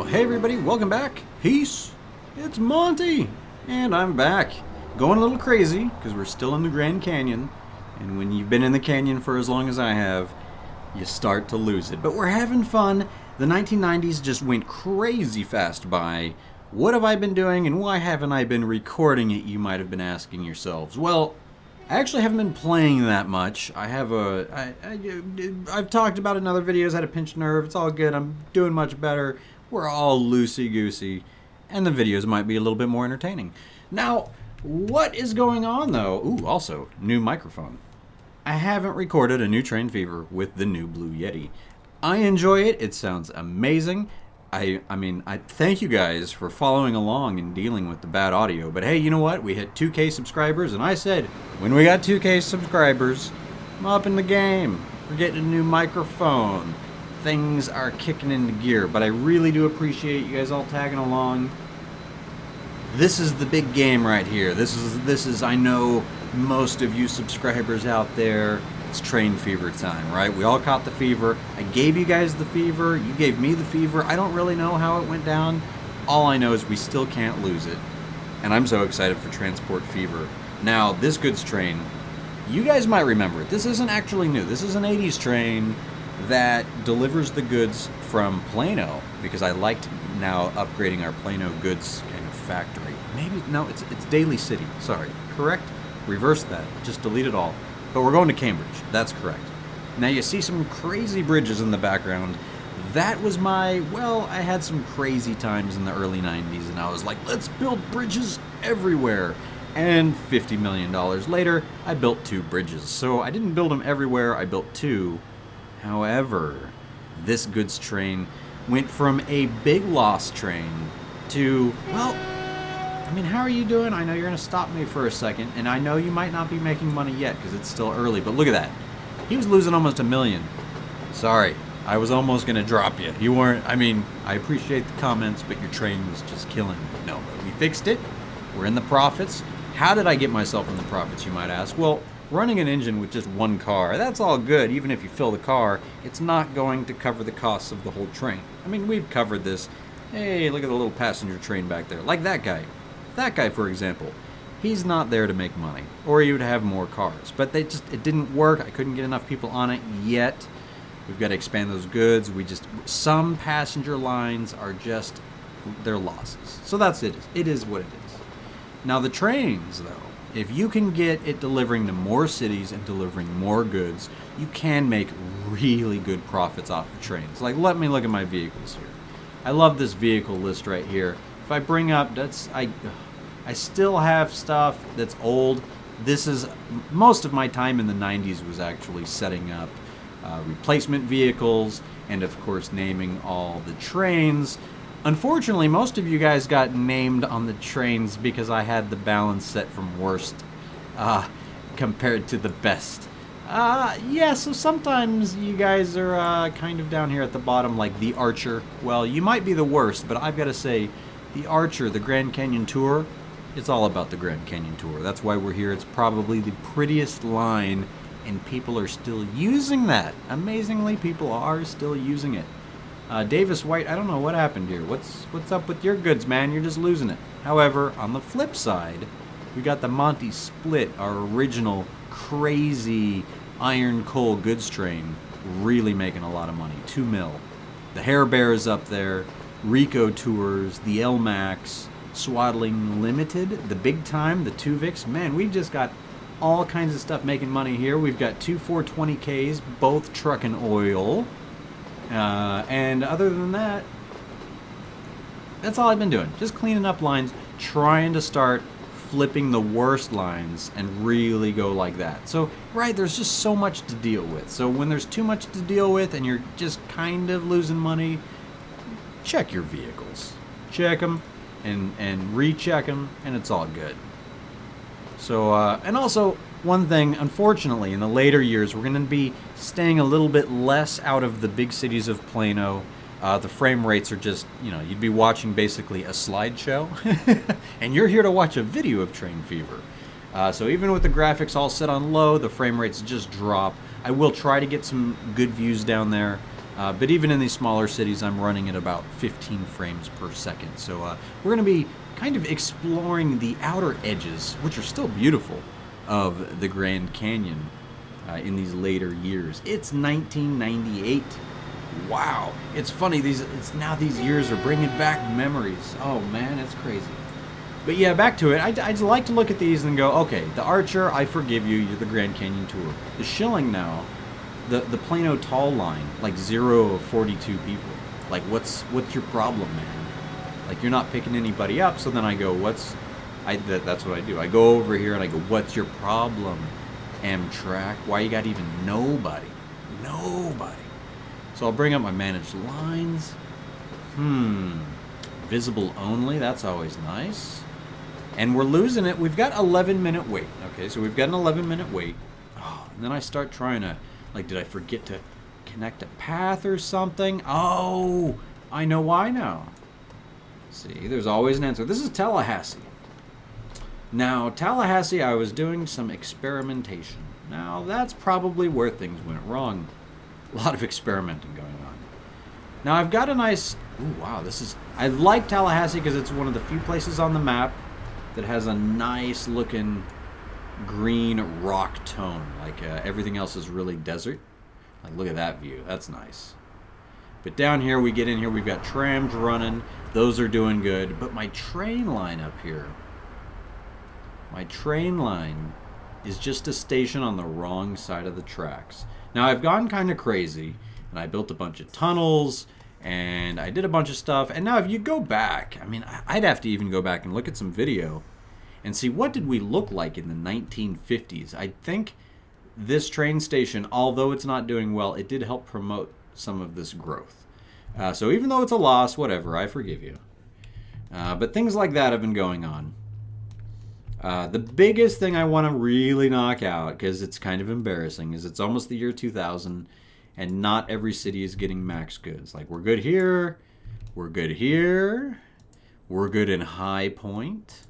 Hey everybody, welcome back. Peace. It's Monty, and I'm back. Going a little crazy because we're still in the Grand Canyon, and when you've been in the canyon for as long as I have, you start to lose it. But we're having fun. The 1990s just went crazy fast by. What have I been doing, and why haven't I been recording it, you might have been asking yourselves. Well, I actually haven't been playing that much. I've talked about it in other videos, had a pinched nerve, it's all good, I'm doing much better. We're all loosey-goosey, and the videos might be a little bit more entertaining. Now, what is going on though? Ooh, also, new microphone. I haven't recorded a new Train Fever with the new Blue Yeti. I enjoy it, it sounds amazing. I thank you guys for following along and dealing with the bad audio, but hey, you know what? We hit 2K subscribers, and I said, when we got 2K subscribers, I'm up in the game. We're getting a new microphone. Things are kicking into gear, but I really do appreciate you guys all tagging along. This is the big game right here. This is I know most of you subscribers out there, it's Train Fever time, right? We all caught the fever. I gave you guys the fever. You gave me the fever. I don't really know how it went down. All I know is we still can't lose it. And I'm so excited for Transport Fever. Now, this goods train, you guys might remember it. This isn't actually new. This is an 80s train that delivers the goods from Plano, because I liked now upgrading our Plano goods kind of factory. Maybe, no, it's Daly City. Sorry. Correct? Reverse that. Just delete it all. But we're going to Cambridge. That's correct. Now you see some crazy bridges in the background. That was I had some crazy times in the early 90s, and I was like, let's build bridges everywhere. And $50 million later, I built 2 bridges. So I didn't build them everywhere, I built 2. However, this goods train went from a big loss train to, well, I mean, how are you doing? I know you're going to stop me for a second, and I know you might not be making money yet because it's still early, but look at that. He was losing almost $1 million. Sorry, I was almost going to drop you. You weren't, I appreciate the comments, but your train was just killing me. No, but we fixed it. We're in the profits. How did I get myself in the profits, you might ask? Well, running an engine with just one car, that's all good. Even if you fill the car, it's not going to cover the costs of the whole train. I mean, we've covered this. Hey, look at the little passenger train back there. Like that guy. That guy, for example, he's not there to make money, or he would have more cars. But it didn't work. I couldn't get enough people on it yet. We've got to expand those goods. Some passenger lines are just, they're losses. So that's it. It is what it is. Now the trains, though, if you can get it delivering to more cities and delivering more goods, you can make really good profits off of trains. Like, let me look at my vehicles here. I love this vehicle list right here. If I bring up, I still have stuff that's old. This is, most of my time in the 90s was actually setting up replacement vehicles and, of course, naming all the trains. Unfortunately, most of you guys got named on the trains because I had the balance set from worst compared to the best. Yeah, so sometimes you guys are kind of down here at the bottom, like the Archer. Well, you might be the worst, but I've got to say, the Archer, the Grand Canyon Tour, it's all about the Grand Canyon Tour. That's why we're here. It's probably the prettiest line, and people are still using that. Amazingly, people are still using it. Davis White, I don't know what happened here. What's up with your goods, man? You're just losing it. However, on the flip side, we got the Monty Split, our original crazy iron coal goods train, really making a lot of money. 2 mil. The Hair Bears up there. Rico Tours, the LMAX, Swaddling Limited, the Big Time, the Tuvix. Man, we've just got all kinds of stuff making money here. We've got 2 420Ks, both trucking oil. And other than that, that's all I've been doing. Just cleaning up lines, trying to start flipping the worst lines and really go like that. So, right, there's just so much to deal with. So when there's too much to deal with and you're just kind of losing money, check your vehicles. Check them and recheck them, and it's all good. So, and also, one thing, unfortunately, in the later years, we're going to be staying a little bit less out of the big cities of Plano. The frame rates are just, you'd be watching basically a slideshow, and you're here to watch a video of Train Fever. So even with the graphics all set on low, the frame rates just drop. I will try to get some good views down there. But even in these smaller cities, I'm running at about 15 frames per second. So we're going to be kind of exploring the outer edges, which are still beautiful, of the Grand Canyon in these later years. It's 1998. Wow. It's funny, these years are bringing back memories. Oh man, it's crazy. But yeah, back to it. I'd like to look at these and go, okay, the Archer, I forgive you. You're the Grand Canyon Tour. The Schilling now, the Plano Tall line, like 0 of 42 people. Like, what's your problem, man? Like, you're not picking anybody up. So then I go, that's what I do. I go over here and I go, what's your problem, Amtrak? Why you got even nobody? Nobody. So I'll bring up my managed lines. Visible only. That's always nice. And we're losing it. We've got 11-minute wait. Okay, so we've got an 11-minute wait. Oh, and then I start trying to, like, did I forget to connect a path or something? Oh, I know why now. See, there's always an answer. This is Tallahassee. Now, Tallahassee, I was doing some experimentation. Now, that's probably where things went wrong. A lot of experimenting going on. Now, I've got a nice... Ooh, wow, I like Tallahassee because it's one of the few places on the map that has a nice looking green rock tone. Like everything else is really desert. Like, look at that view. That's nice. But down here, we get in here, we've got trams running. Those are doing good. But my train line up here, my train line is just a station on the wrong side of the tracks. Now, I've gone kind of crazy, and I built a bunch of tunnels, and I did a bunch of stuff. And now if you go back, I mean, I'd have to even go back and look at some video and see what did we look like in the 1950s. I think this train station, although it's not doing well, it did help promote some of this growth. So even though it's a loss, whatever, I forgive you. But things like that have been going on. The biggest thing I want to really knock out, because it's kind of embarrassing, is it's almost the year 2000, and not every city is getting max goods. Like, we're good here, we're good here, we're good in High Point.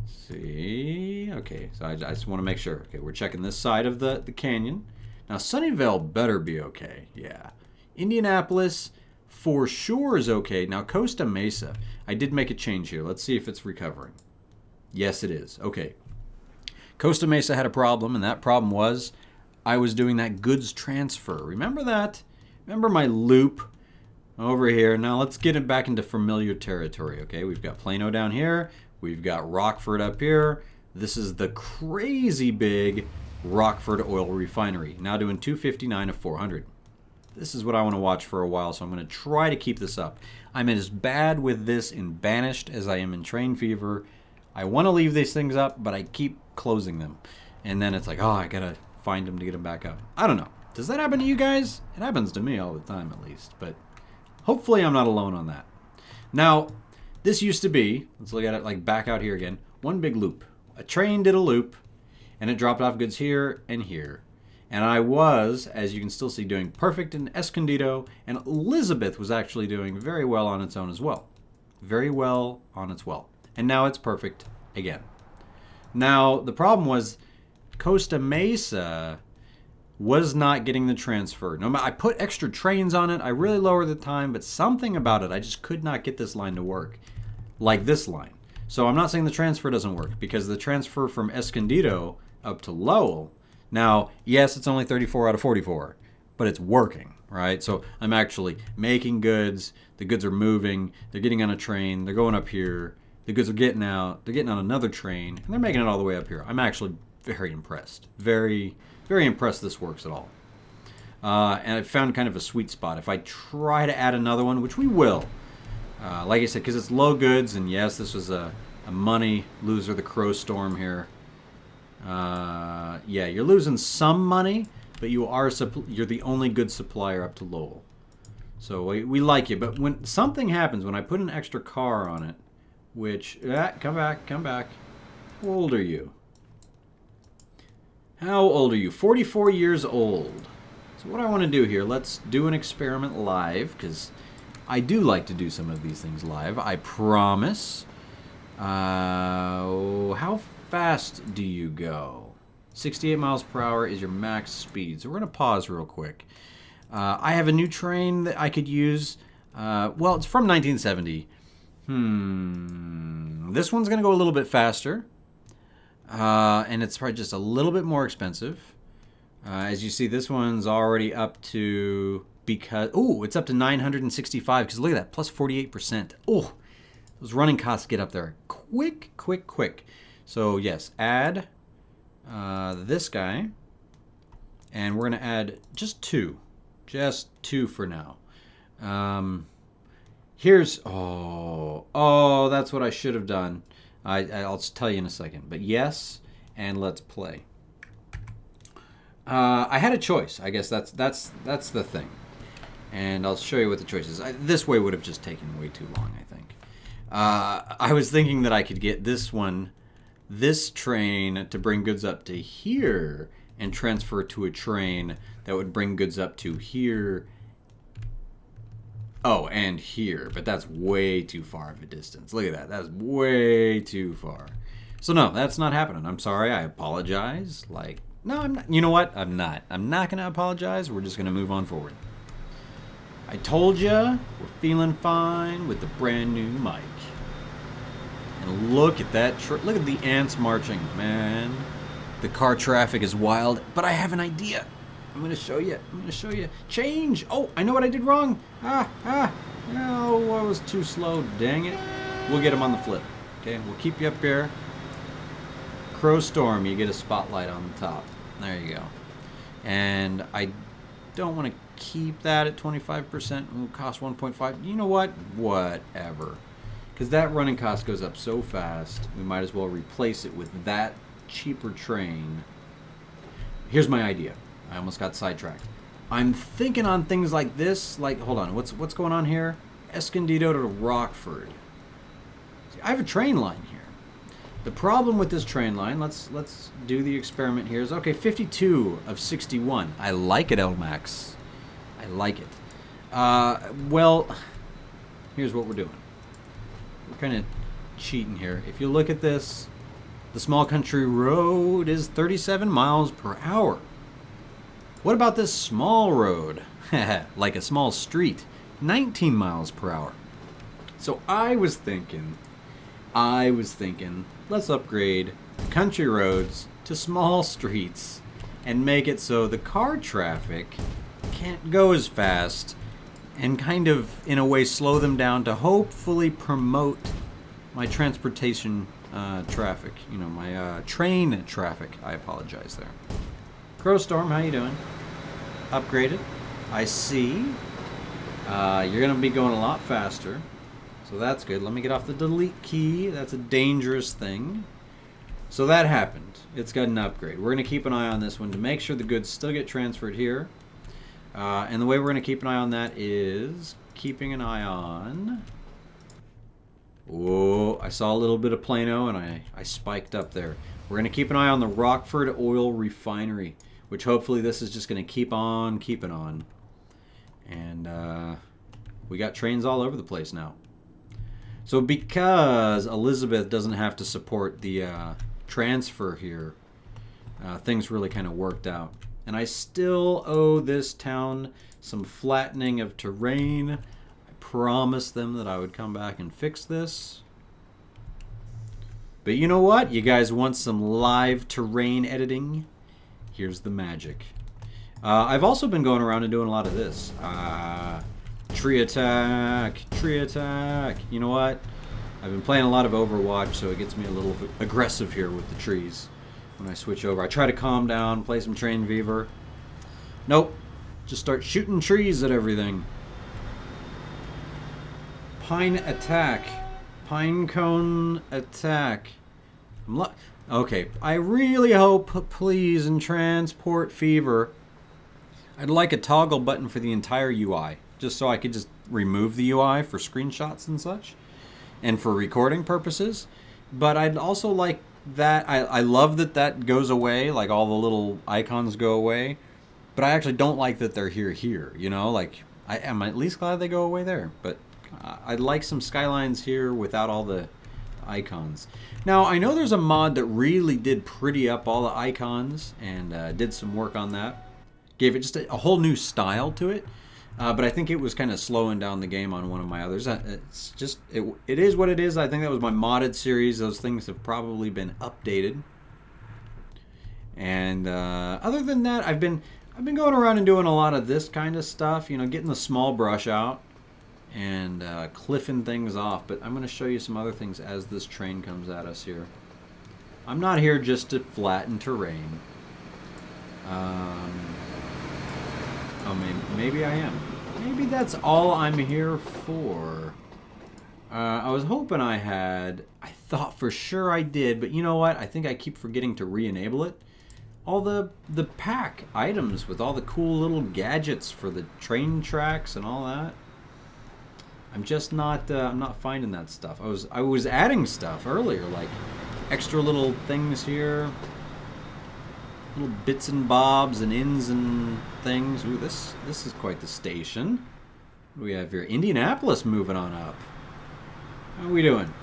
See, okay, so I just want to make sure. Okay, we're checking this side of the canyon. Now, Sunnyvale better be okay, yeah. Indianapolis, for sure, is okay. Now, Costa Mesa, I did make a change here. Let's see if it's recovering. Yes, it is. Okay. Costa Mesa had a problem, and that problem was I was doing that goods transfer. Remember that? Remember my loop over here? Now let's get it back into familiar territory, okay? We've got Plano down here. We've got Rockford up here. This is the crazy big Rockford oil refinery. Now doing 259 of 400. This is what I want to watch for a while, so I'm going to try to keep this up. I'm as bad with this in Banished as I am in Train Fever. I want to leave these things up, but I keep closing them. And then it's like, oh, I got to find them to get them back up. I don't know. Does that happen to you guys? It happens to me all the time, at least. But hopefully I'm not alone on that. Now, this used to be, let's look at it like back out here again, one big loop. A train did a loop, and it dropped off goods here and here. And I was, as you can still see, doing perfect in Escondido, and Elizabeth was actually doing very well on its own as well. Very well on its well. And now it's perfect again. Now, the problem was Costa Mesa was not getting the transfer. No, I put extra trains on it. I really lowered the time, but something about it, I just could not get this line to work like this line. So I'm not saying the transfer doesn't work, because the transfer from Escondido up to Lowell, now, yes, it's only 34 out of 44, but it's working, right? So I'm actually making goods. The goods are moving. They're getting on a train. They're going up here. The goods are getting out. They're getting on another train, and they're making it all the way up here. I'm actually very impressed. Very, very impressed this works at all. And I found kind of a sweet spot. If I try to add another one, which we will, like I said, because it's low goods, and yes, this was a money loser, the Crow Storm here. Yeah, you're losing some money, but you're the only good supplier up to Lowell. So we like you. But when something happens, when I put an extra car on it, which, come back. How old are you? How old are you? 44 years old. So what I want to do here, let's do an experiment live, because I do like to do some of these things live, I promise. How fast do you go? 68 miles per hour is your max speed. So we're going to pause real quick. I have a new train that I could use. Well, it's from 1970. This one's going to go a little bit faster. And it's probably just a little bit more expensive. As you see, this one's already up to, it's up to 965, because look at that, plus 48%. Oh, those running costs get up there quick, quick, quick. So yes, add this guy, and we're going to add just two for now. Here's, that's what I should have done. I'll tell you in a second, but yes, and let's play. I had a choice. I guess that's the thing, and I'll show you what the choice is. This way would have just taken way too long, I think. I was thinking that I could get this train to bring goods up to here and transfer to a train that would bring goods up to here. Oh, and here, but that's way too far of a distance. Look at that. That's way too far. So no, that's not happening. I'm sorry. I apologize. No, I'm not. You know what? I'm not. I'm not going to apologize. We're just going to move on forward. I told you, we're feeling fine with the brand new mic. And look at that. Look at the ants marching, man. The car traffic is wild, but I have an idea. I'm going to show you. Change. Oh, I know what I did wrong. No, I was too slow. Dang it. We'll get him on the flip. Okay, we'll keep you up here. Crow Storm, you get a spotlight on the top. There you go. And I don't want to keep that at 25%. It will cost 1.5. You know what? Whatever. Because that running cost goes up so fast, we might as well replace it with that cheaper train. Here's my idea. I almost got sidetracked. I'm thinking on things like this. Hold on. What's going on here? Escondido to Rockford. See, I have a train line here. The problem with this train line, let's do the experiment here, is, okay, 52 of 61. I like it, LMAX. I like it. Well, here's what we're doing. We're kind of cheating here. If you look at this, the small country road is 37 miles per hour. What about this small road? Like a small street, 19 miles per hour. So I was thinking, let's upgrade country roads to small streets and make it so the car traffic can't go as fast, and kind of, in a way, slow them down to hopefully promote my transportation traffic. You know, my train traffic. I apologize there. Crow Storm, how you doing? Upgraded. I see. You're going to be going a lot faster. So that's good. Let me get off the delete key. That's a dangerous thing. So that happened. It's got an upgrade. We're going to keep an eye on this one to make sure the goods still get transferred here. And the way we're going to keep an eye on that is keeping an eye on... Whoa, I saw a little bit of Plano and I spiked up there. We're going to keep an eye on the Rockford Oil Refinery, which hopefully this is just going to keep on keeping on. And we got trains all over the place now. So because Elizabeth doesn't have to support the transfer here, things really kind of worked out. And I still owe this town some flattening of terrain. I promised them that I would come back and fix this. But you know what? You guys want some live terrain editing? Here's the magic. I've also been going around and doing a lot of this. Tree attack, tree attack. You know what? I've been playing a lot of Overwatch, so it gets me a little bit aggressive here with the trees when I switch over. I try to calm down, play some Train Fever. Nope. Just start shooting trees at everything. Pine attack. Pine cone attack. Okay, I really hope, please, in Transport Fever, I'd like a toggle button for the entire UI, just so I could just remove the UI for screenshots and such, and for recording purposes. But I'd also like that, I love that that goes away, like all the little icons go away, but I actually don't like that they're here, you know, like, I am at least glad they go away there, but I'd like some skylines here without all the icons. Now, I know there's a mod that really did pretty up all the icons and did some work on that. gave it just a whole new style to it. But I think it was kind of slowing down the game on one of my others. It's just it is what it is. I think that was my modded series. Those things have probably been updated. And other than that, I've been going around and doing a lot of this kind of stuff. You know, getting the small brush out and cliffing things off. But I'm going to show you some other things as this train comes at us here. I'm not here just to flatten terrain. Oh, maybe I am. Maybe that's all I'm here for. I was hoping I had. I thought for sure I did, but you know what? I think I keep forgetting to re-enable it. All the pack items with all the cool little gadgets for the train tracks and all that. I'm just not. I'm not finding that stuff. I was adding stuff earlier, like extra little things here. Little bits and bobs and ins and things. Ooh, this is quite the station. What do we have here? Indianapolis moving on up. How are we doing?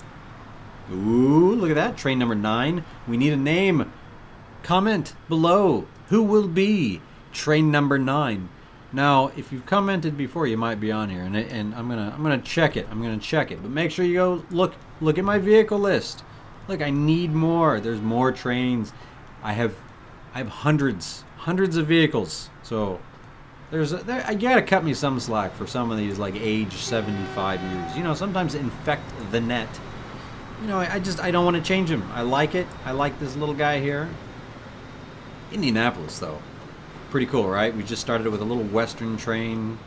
Ooh, look at that. Train number 9. We need a name. Comment below. Who will be train number 9? Now, if you've commented before, you might be on here, and I'm gonna check it. I'm gonna check it. But make sure you go look at my vehicle list. Look, I need more. There's more trains. I have hundreds of vehicles, so I gotta cut me some slack for some of these, like age 75 years. You know, sometimes infect the net. You know, I don't want to change them. I like it. I like this little guy here. Indianapolis, though, pretty cool, right? We just started with a little Western train.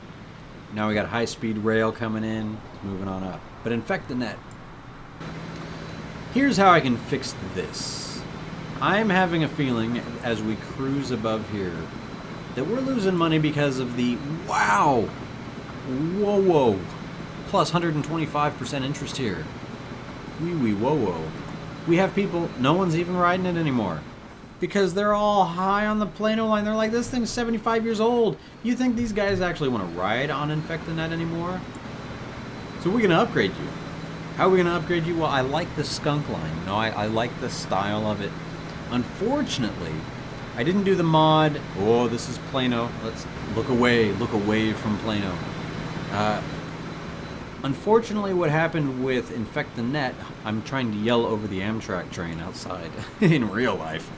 Now we got high-speed rail coming in. It's moving on up. But infect the net. Here's how I can fix this. I'm having a feeling as we cruise above here that we're losing money because of the whoa, plus 125% interest here. Whoa. We have people, no one's even riding it anymore because they're all high on the Plano line. They're like, this thing's 75 years old. You think these guys actually want to ride on Infect the Net anymore? So we're going to upgrade you. How are we going to upgrade you? Well, I like the skunk line. You know, I like the style of it. Unfortunately, I didn't do the mod. Oh, this is Plano. Let's look away from Plano. Unfortunately, what happened with Infect the Net, I'm trying to yell over the Amtrak train outside in real life.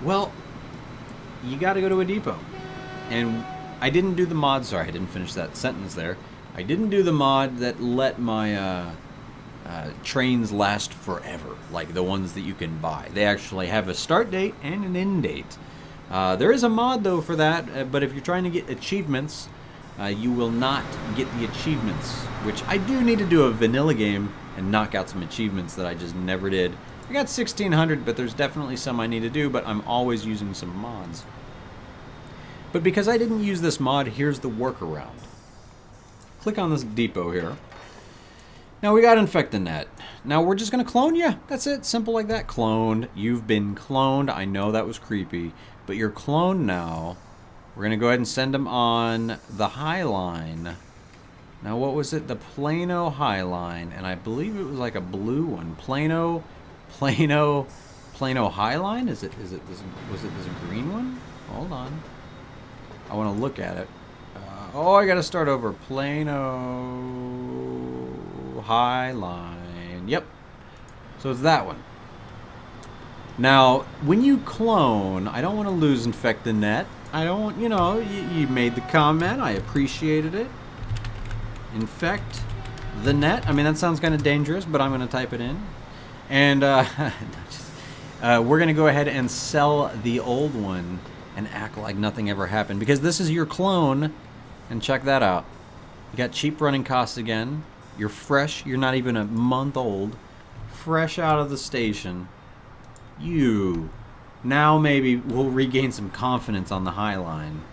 Well, you got to go to a depot. And I didn't do the mod. Sorry, I didn't finish that sentence there. I didn't do the mod that let my trains last forever, like the ones that you can buy. They actually have a start date and an end date. There is a mod, though, for that, but if you're trying to get achievements, you will not get the achievements, which I do need to do a vanilla game and knock out some achievements that I just never did. I got 1,600, but there's definitely some I need to do, but I'm always using some mods. But because I didn't use this mod, here's the workaround. Click on this depot here. Now we got Infect the Net. Now we're just going to clone you. That's it. Simple like that. Cloned. You've been cloned. I know that was creepy, but you're cloned now. We're going to go ahead and send them on the High Line. Now what was it? The Plano High Line, and I believe it was like a blue one. Plano High Line? Was it this green one? Hold on. I want to look at it. Oh, I got to start over. Plano High Line. Yep. So it's that one. Now, when you clone, I don't want to lose Infect the Net. I don't want, you know, you made the comment. I appreciated it. Infect the Net. I mean, that sounds kind of dangerous, but I'm going to type it in. And we're going to go ahead and sell the old one and act like nothing ever happened. Because this is your clone. And check that out. You got cheap running costs again. You're fresh. You're not even a month old. Fresh out of the station. You. Now maybe we'll regain some confidence on the High Line.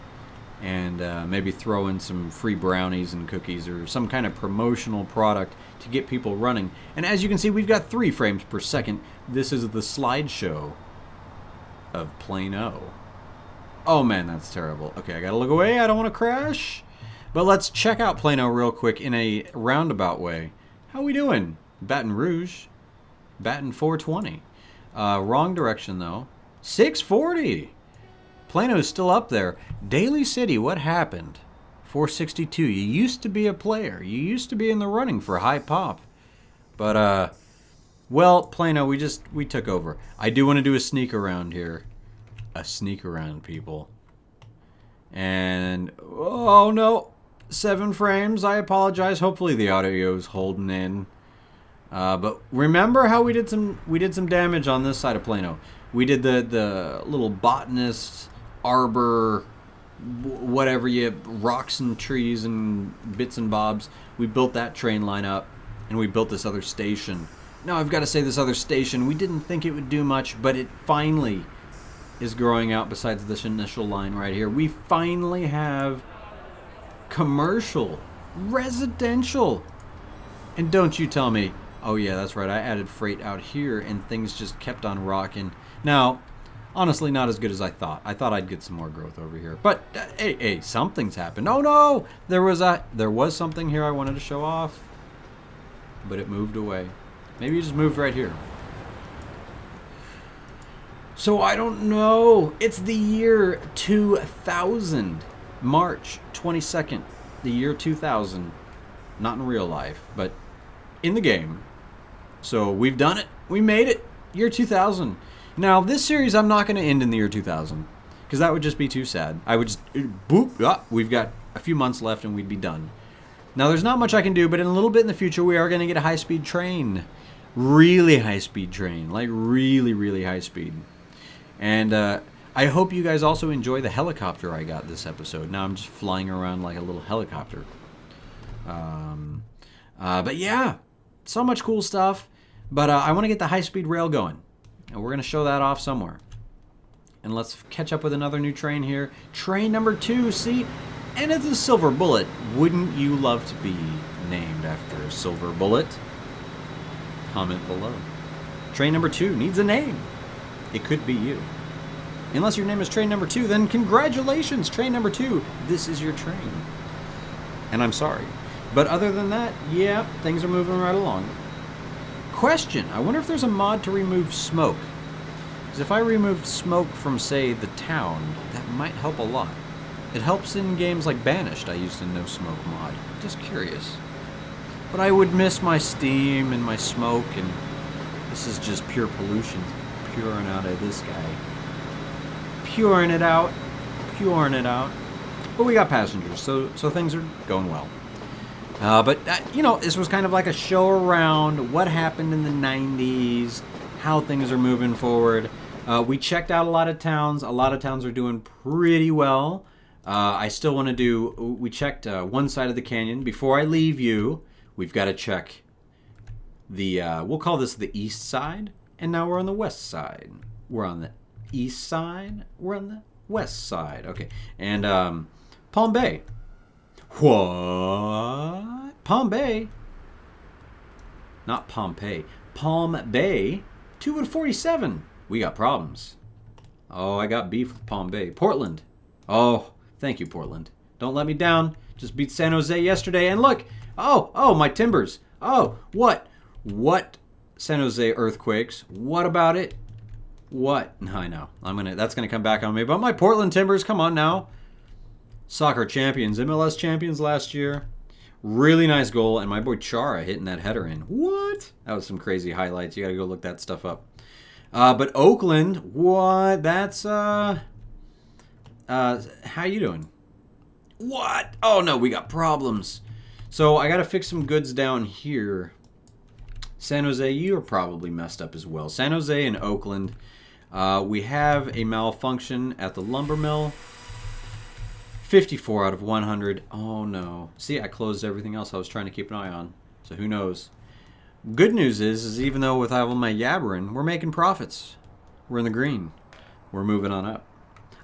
And maybe throw in some free brownies and cookies or some kind of promotional product to get people running. And as you can see, we've got 3 frames per second. This is the slideshow of Plano. Oh man, that's terrible. Okay, I gotta look away. I don't want to crash. But let's check out Plano real quick in a roundabout way. How we doing? Baton Rouge. Baton 420. Wrong direction though. 640. Plano's still up there. Daly City, what happened? 462. You used to be a player. You used to be in the running for high pop. But, well, Plano, we took over. I do want to do a sneak around here. A sneak around, people. And, oh no, 7 frames. I apologize. Hopefully the audio's holding in. But remember how we did some damage on this side of Plano. We did the little botanist, arbor, whatever rocks and trees and bits and bobs. We built that train line up, and we built this other station. Now I've got to say, this other station, we didn't think it would do much, but it finally is growing out besides this initial line right here. We finally have commercial, residential. And don't you tell me, oh yeah, that's right, I added freight out here and things just kept on rocking. Now, honestly, not as good as I thought. I thought I'd get some more growth over here. But, hey, something's happened. Oh no! There was something here I wanted to show off, but it moved away. Maybe it just moved right here. So I don't know. It's the year 2000. March 22nd. The year 2000. Not in real life, but in the game. So we've done it. We made it. Year 2000. Now, this series I'm not going to end in the year 2000. Because that would just be too sad. I would just... Boop. We've got a few months left and we'd be done. Now, there's not much I can do, but in a little bit in the future, we are going to get a high-speed train. Really high-speed train. Like, really, really high speed. And I hope you guys also enjoy the helicopter I got this episode. Now I'm just flying around like a little helicopter. But yeah, so much cool stuff. But I want to get the high-speed rail going. And we're going to show that off somewhere. And let's catch up with another new train here. Train number 2, see? And it's a Silver Bullet. Wouldn't you love to be named after a Silver Bullet? Comment below. Train number 2 needs a name. It could be you. Unless your name is Train number 2, then congratulations, Train number 2. This is your train. And I'm sorry. But other than that, yeah, things are moving right along. Question, I wonder if there's a mod to remove smoke. Because if I removed smoke from, say, the town, that might help a lot. It helps in games like Banished. I used a no smoke mod. Just curious. But I would miss my steam and my smoke, and this is just pure pollution. Pouring out of this guy. Pouring it out. But we got passengers, so things are going well. But this was kind of like a show around what happened in the 90s, how things are moving forward. We checked out a lot of towns. A lot of towns are doing pretty well. I still want to do... We checked one side of the canyon. Before I leave you, we've got to check the... we'll call this the east side. And now we're on the west side. We're on the east side. We're on the west side. Okay. And Palm Bay. What? Palm Bay? Not Pompeii. Palm Bay. 247. We got problems. Oh, I got beef with Palm Bay. Portland. Oh, thank you, Portland. Don't let me down. Just beat San Jose yesterday. And look. Oh, my timbers. Oh, what? San Jose earthquakes. What about it? What? I know. That's gonna come back on me. But my Portland Timbers, come on now. Soccer champions, MLS champions last year. Really nice goal, and my boy Chara hitting that header in. What? That was some crazy highlights. You gotta go look that stuff up. But Oakland, what? That's how you doing? What? Oh no, we got problems. So I gotta fix some goods down here. San Jose, you're probably messed up as well. San Jose and Oakland, we have a malfunction at the lumber mill. 54 out of 100. Oh no. See, I closed everything else I was trying to keep an eye on. So who knows? Good news is even though with all my yabbering, we're making profits. We're in the green. We're moving on up.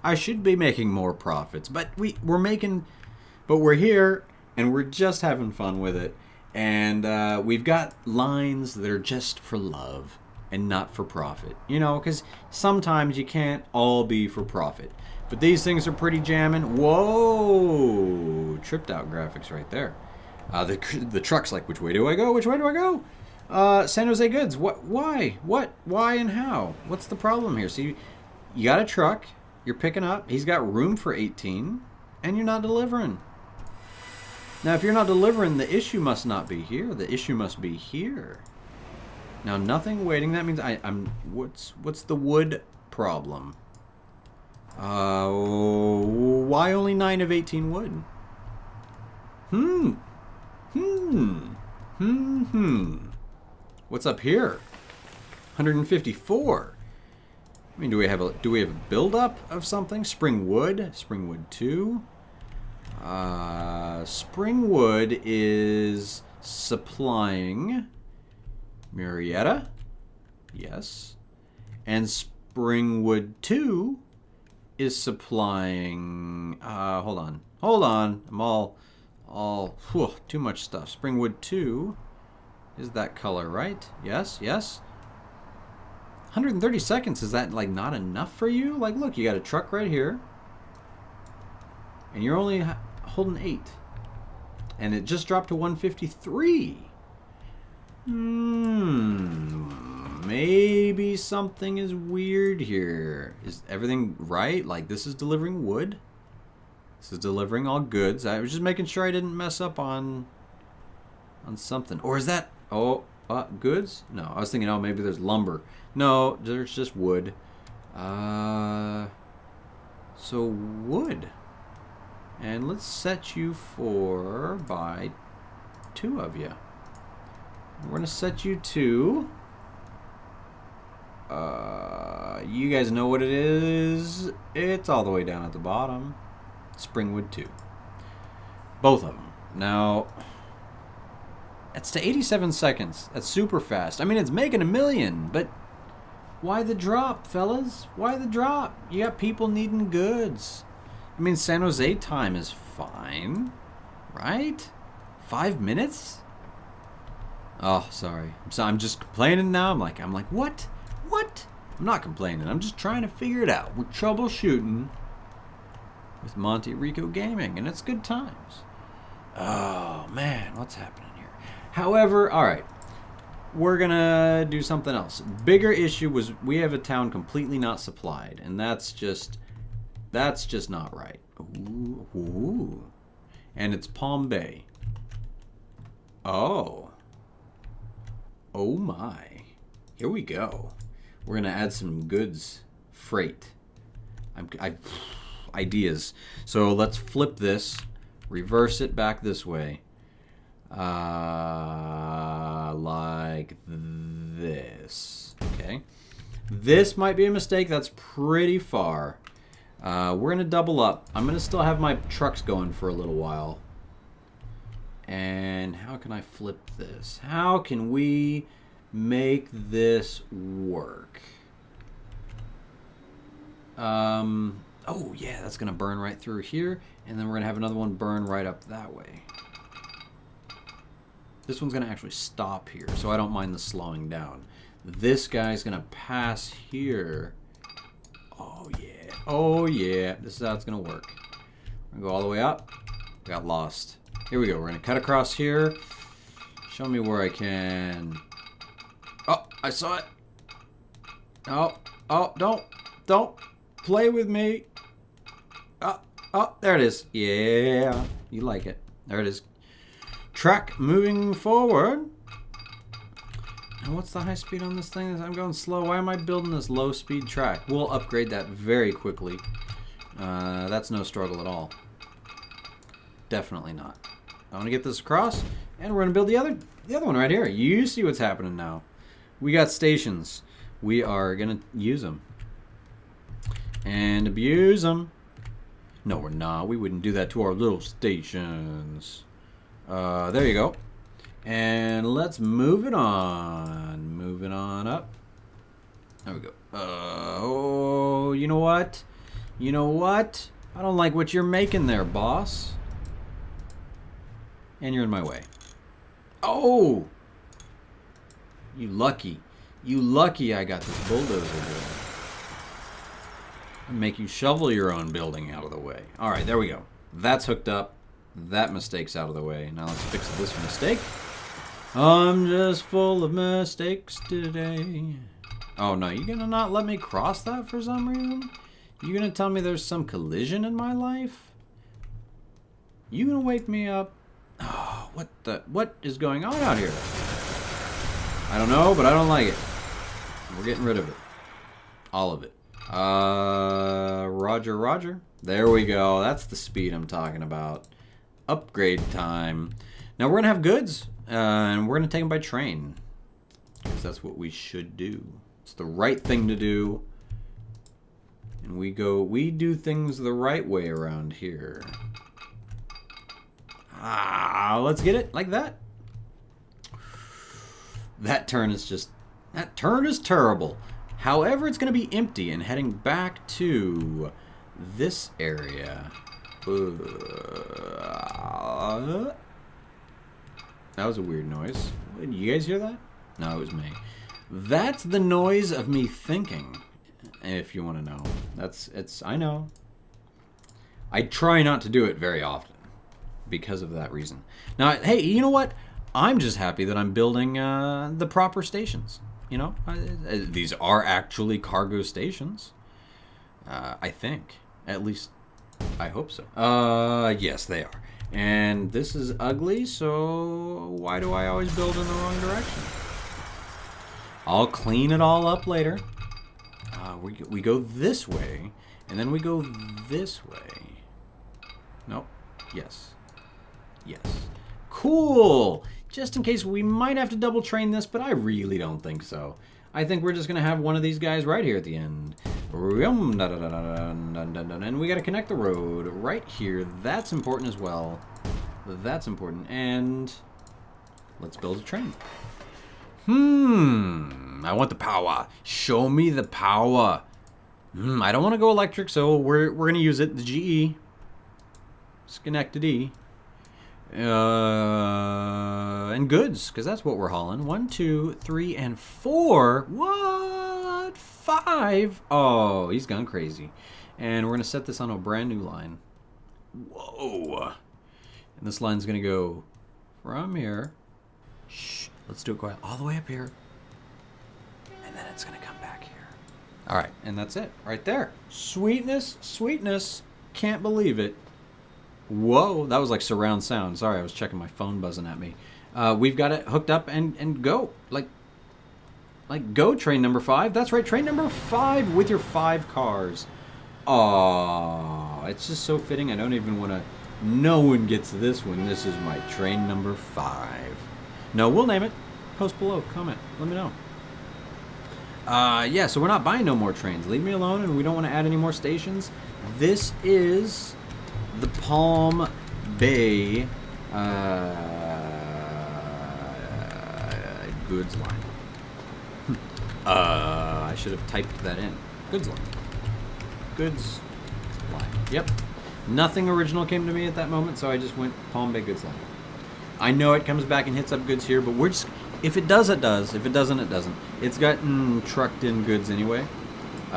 I should be making more profits, but we're here and we're just having fun with it. And we've got lines that are just for love and not for profit. Because sometimes you can't all be for profit. But these things are pretty jamming. Whoa! Tripped out graphics right there. The truck's like, which way do I go? Which way do I go? San Jose Goods. What? Why? What? Why and how? What's the problem here? See, you got a truck. You're picking up. He's got room for 18, and you're not delivering. Now, if you're not delivering, the issue must not be here. The issue must be here. Now, nothing waiting. That means I'm. What's the wood problem? Why only 9 of 18 wood? What's up here? 154. I mean, do we have a build-up of something? Springwood 2. Springwood is supplying Murrieta. Yes. And Springwood 2 is supplying hold on. I'm all too much stuff. Springwood 2 is that color, right? Yes. 130 seconds, is that like not enough for you? Like, look, you got a truck right here. And you're only holding 8. And it just dropped to 153. Maybe something is weird here. Is everything right? Like, this is delivering wood. This is delivering all goods. I was just making sure I didn't mess up on something. Or is that... goods? No, I was thinking, maybe there's lumber. No, there's just wood. So wood. And let's set you for by 2 of you. We're going to set you to... you guys know what it is. It's all the way down at the bottom. Springwood 2. Both of them. Now... It's to 87 seconds. That's super fast. I mean, it's making $1 million, but why the drop, fellas? Why the drop? You got people needing goods. I mean, San Jose time is fine, right? 5 minutes? Oh, sorry. I'm just complaining now. I'm like, what? What? I'm not complaining. I'm just trying to figure it out. We're troubleshooting with Monte Rico Gaming, and it's good times. Oh, man, what's happening? However, all right, we're going to do something else. Bigger issue was we have a town completely not supplied, and that's just not right. Ooh. And it's Palm Bay. Oh my. Here we go. We're going to add some goods freight. Ideas. So let's flip this, reverse it back this way. Like this. Okay. This might be a mistake. That's pretty far. We're going to double up. I'm going to still have my trucks going for a little while. And how can I flip this? How can we make this work? Oh, yeah, that's going to burn right through here. And then we're going to have another one burn right up that way. This one's going to actually stop here, so I don't mind the slowing down. This guy's going to pass here. Oh, yeah. Oh, yeah. This is how it's going to work. We're going to go all the way up. Got lost. Here we go. We're going to cut across here. Show me where I can... Oh, I saw it. Oh, don't play with me. Oh, there it is. Yeah, you like it. There it is. Track moving forward. And what's the high speed on this thing? I'm going slow. Why am I building this low speed track? We'll upgrade that very quickly. That's no struggle at all. Definitely not. I want to get this across, and we're going to build the other one right here. You see what's happening now. We got stations. We are going to use them. And abuse them. No, we're not. We wouldn't do that to our little stations. There you go. And let's move it on. Moving on up. There we go. Oh, you know what? You know what? I don't like what you're making there, boss. And you're in my way. Oh! You lucky. You lucky I got this bulldozer going. I'll make you shovel your own building out of the way. Alright, there we go. That's hooked up. That mistake's out of the way. Now let's fix this mistake. I'm just full of mistakes today. Oh no, you gonna not let me cross that for some reason? You gonna tell me there's some collision in my life? You gonna wake me up? Oh, what is going on out here? I don't know, but I don't like it. We're getting rid of it. All of it. Roger, roger. There we go. That's the speed I'm talking about. Upgrade time. Now we're gonna have goods, and we're gonna take them by train. Because that's what we should do. It's the right thing to do. And we do things the right way around here. Let's get it like that. That turn is terrible. However, it's going to be empty and heading back to this area. That was a weird noise. Did you guys hear that? No, it was me. That's the noise of me thinking, if you want to know. I know. I try not to do it very often because of that reason. Now, hey, you know what? I'm just happy that I'm building the proper stations. You know, these are actually cargo stations. I think. At least, I hope so. Yes, they are. And this is ugly, so why do I always build in the wrong direction? I'll clean it all up later. We go this way, and then we go this way. Nope. Yes. Yes. Cool! Just in case we might have to double train this, but I really don't think so. I think we're just going to have one of these guys right here at the end. And we got to connect the road right here. That's important as well. That's important. And let's build a train. I want the power. Show me the power. I don't want to go electric, so we're going to use it. The GE. Schenectady. And goods, because that's what we're hauling. 1, 2, 3, and 4. What? 5? Oh, he's gone crazy. And we're going to set this on a brand new line. Whoa. And this line's going to go from here. Shh. Let's do it quiet. All the way up here. And then it's going to come back here. All right. And that's it. Right there. Sweetness. Sweetness. Can't believe it. Whoa, that was like surround sound. Sorry, I was checking my phone buzzing at me. We've got it hooked up and go. Like go, train number 5. That's right, train number 5 with your 5 cars. Aww, it's just so fitting. I don't even want to... No one gets this one. This is my train number 5. No, we'll name it. Post below, comment, let me know. Yeah, so we're not buying no more trains. Leave me alone, and we don't want to add any more stations. This is... the Palm Bay goods line. I should have typed that in. Goods line. Goods line. Yep. Nothing original came to me at that moment, so I just went Palm Bay goods line. I know it comes back and hits up goods here, but we're just... If it does, it does. If it doesn't, it doesn't. It's gotten trucked in goods anyway.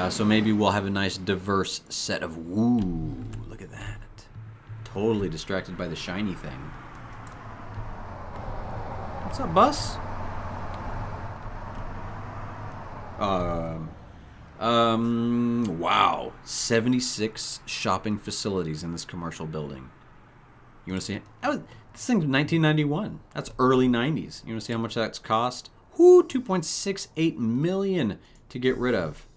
So maybe we'll have a nice diverse set of... Woo! Look at that. Totally distracted by the shiny thing. What's up, bus? Wow. 76 shopping facilities in this commercial building. You want to see it? This thing's 1991. That's early 90s. You want to see how much that's cost? Whoo, 2.68 million to get rid of.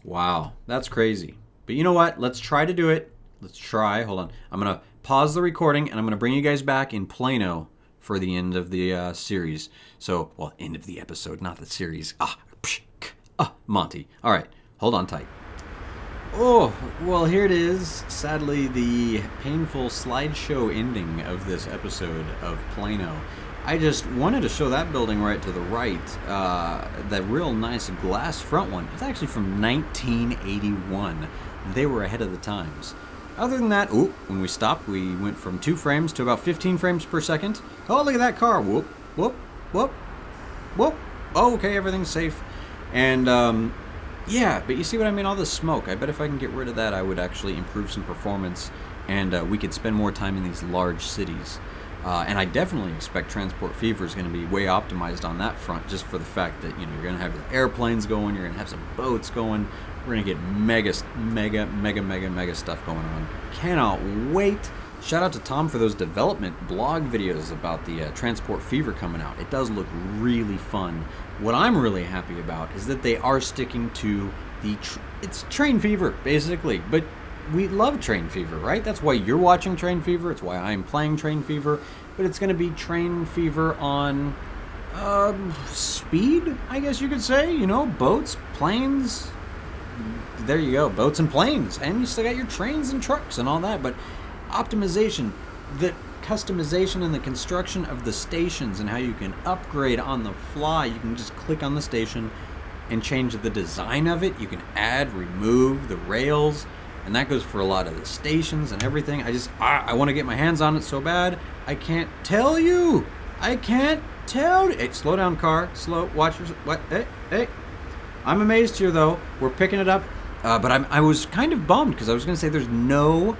Wow, that's crazy. But you know what? Let's try to do it. Let's try. Hold on. I'm going to pause the recording, and I'm going to bring you guys back in Plano for the end of the series. So, well, end of the episode, not the series. Monty. All right. Hold on tight. Oh, well, here it is. Sadly, the painful slideshow ending of this episode of Plano. I just wanted to show that building right to the right. That real nice glass front one. It's actually from 1981. They were ahead of the times. Other than that, when we stopped, we went from 2 frames to about 15 frames per second. Oh, look at that car. Whoop, whoop, whoop, whoop. Oh, okay, everything's safe. And, yeah, but you see what I mean? All this smoke. I bet if I can get rid of that, I would actually improve some performance, and we could spend more time in these large cities. And I definitely expect Transport Fever is going to be way optimized on that front, just for the fact that, you know, you're going to have the airplanes going, you're going to have some boats going. We're going to get mega stuff going on. Cannot wait. Shout out to Tom for those development blog videos about the Transport Fever coming out. It does look really fun. What I'm really happy about is that they are sticking to it's Train Fever, basically. But we love Train Fever, right? That's why you're watching Train Fever. It's why I'm playing Train Fever. But it's going to be Train Fever on speed, I guess you could say. You know, boats, planes. There you go, boats and planes. And you still got your trains and trucks and all that. But optimization, the customization and the construction of the stations and how you can upgrade on the fly. You can just click on the station and change the design of it. You can add, remove the rails. And that goes for a lot of the stations and everything. I want to get my hands on it so bad. I can't tell you. I can't tell you. Hey, slow down, car. Slow. Watch your... What? Hey. I'm amazed here, though. We're picking it up. But I was kind of bummed because I was going to say there's no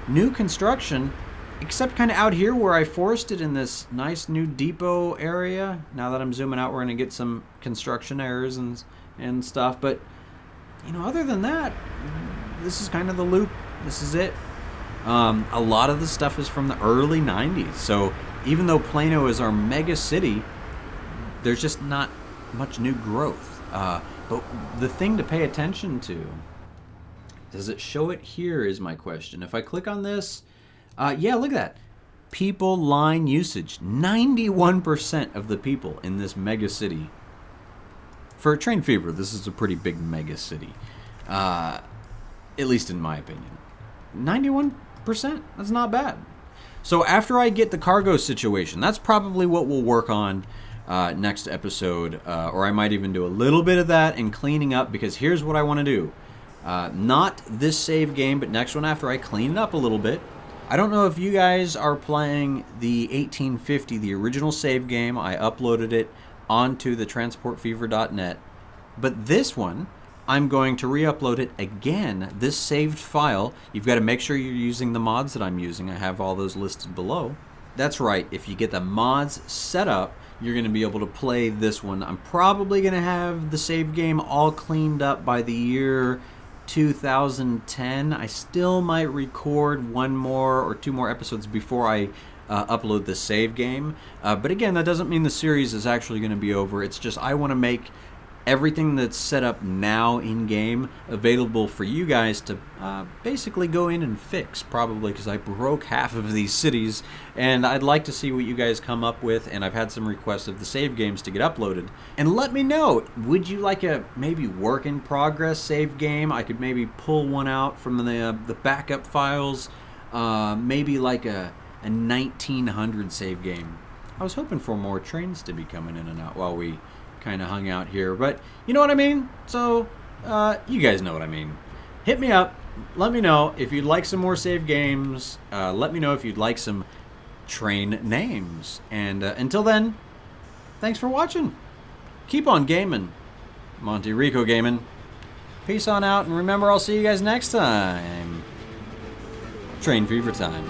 new construction except kind of out here where I forested in this nice new depot area. Now that I'm zooming out, we're going to get some construction errors and stuff. But, you know, other than that... This is kind of the loop. This is it. A lot of the stuff is from the early 90s. So even though Plano is our mega city, there's just not much new growth. But the thing to pay attention to, does it show it here is my question. If I click on this, yeah, look at that. People line usage. 91% of the people in this mega city. For Train Fever, this is a pretty big mega city. At least in my opinion. 91%. That's not bad. So after I get the cargo situation, that's probably what we'll work on next episode. Or I might even do a little bit of that and cleaning up, because here's what I want to do. Not this save game, but next one after I clean it up a little bit. I don't know if you guys are playing the 1850, the original save game. I uploaded it onto the transportfever.net. But this one... I'm going to re-upload it again, this saved file. You've got to make sure you're using the mods that I'm using. I have all those listed below. That's right, if you get the mods set up, you're going to be able to play this one. I'm probably going to have the save game all cleaned up by the year 2010. I still might record one more or two more episodes before I upload the save game. But again, that doesn't mean the series is actually going to be over. It's just I want to make everything that's set up now in game available for you guys to basically go in and fix, probably because I broke half of these cities, and I'd like to see what you guys come up with. And I've had some requests of the save games to get uploaded, and let me know, would you like a maybe work in progress save game? I could maybe pull one out from the backup files, maybe like a 1900 save game. I was hoping for more trains to be coming in and out while we kind of hung out here, but you know what I mean. So you guys know what I mean. Hit me up, let me know if you'd like some more save games. Let me know if you'd like some train names, and until then, thanks for watching. Keep on gaming. Monty Rico gaming. Peace on out, and remember, I'll see you guys next time. Train Fever time.